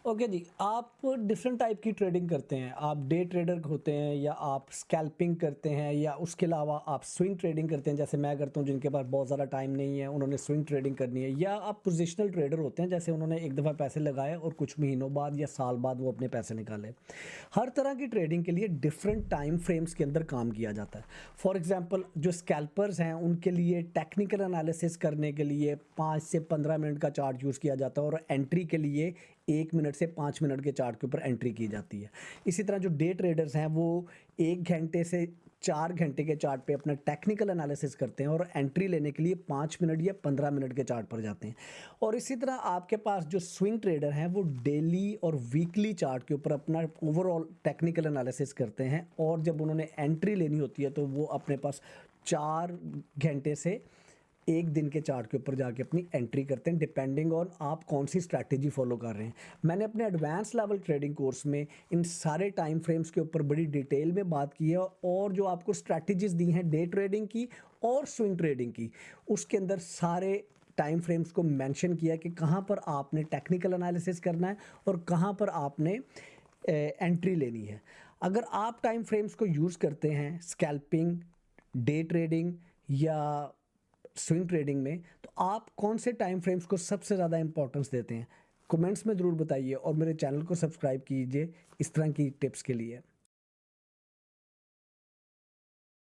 Okay जी, आप different type की trading करते हैं। आप डे ट्रेडर होते हैं या आप स्कैल्पिंग करते हैं या उसके अलावा आप स्विंग ट्रेडिंग करते हैं जैसे मैं करता हूँ जिनके पास बहुत ज़्यादा टाइम नहीं है, उन्होंने स्विंग ट्रेडिंग करनी है या आप पोजिशनल ट्रेडर होते हैं जैसे उन्होंने एक दफ़ा पैसे लगाए और कुछ महीनों बाद या साल बाद वो अपने पैसे निकाले। हर तरह की ट्रेडिंग के लिए डिफरेंट टाइम फ्रेम्स के अंदर काम किया जाता है। फॉर एग्जांपल जो स्कैल्पर्स हैं उनके लिए टेक्निकल एनालिसिस करने के लिए 5 से 15 मिनट का चार्ट यूज़ किया जाता है और एंट्री के लिए 1 मिनट से 5 मिनट के चार्ट के ऊपर एंट्री की जाती है। इसी तरह जो डे ट्रेडर्स हैं वो 1 घंटे से 4 घंटे के चार्ट पे अपना टेक्निकल एनालिसिस करते हैं और एंट्री लेने के लिए 5 मिनट या 15 मिनट के चार्ट पर जाते हैं। और इसी तरह आपके पास जो स्विंग ट्रेडर हैं वो डेली और वीकली चार्ट के ऊपर अपना ओवरऑल टेक्निकल एनालिसिस करते हैं और जब उन्होंने एंट्री लेनी होती है तो वो अपने पास 4 घंटे से 1 दिन के चार्ट के ऊपर जाके अपनी एंट्री करते हैं डिपेंडिंग ऑन आप कौन सी स्ट्रैटेजी फॉलो कर रहे हैं। मैंने अपने एडवांस लेवल ट्रेडिंग कोर्स में इन सारे टाइम फ्रेम्स के ऊपर बड़ी डिटेल में बात की है और जो आपको स्ट्रैटेजीज दी हैं डे ट्रेडिंग की और स्विंग ट्रेडिंग की, उसके अंदर सारे टाइम फ्रेम्स को मेंशन किया कि कहाँ पर आपने टेक्निकल एनालिसिस करना है और कहाँ पर आपने एंट्री लेनी है। अगर आप टाइम फ्रेम्स को यूज़ करते हैं स्कैल्पिंग, डे ट्रेडिंग या स्विंग ट्रेडिंग में, तो आप कौन से टाइम फ्रेम्स को सबसे ज़्यादा इंपॉर्टेंस देते हैं? कमेंट्स में ज़रूर बताइए और मेरे चैनल को सब्सक्राइब कीजिए इस तरह की टिप्स के लिए।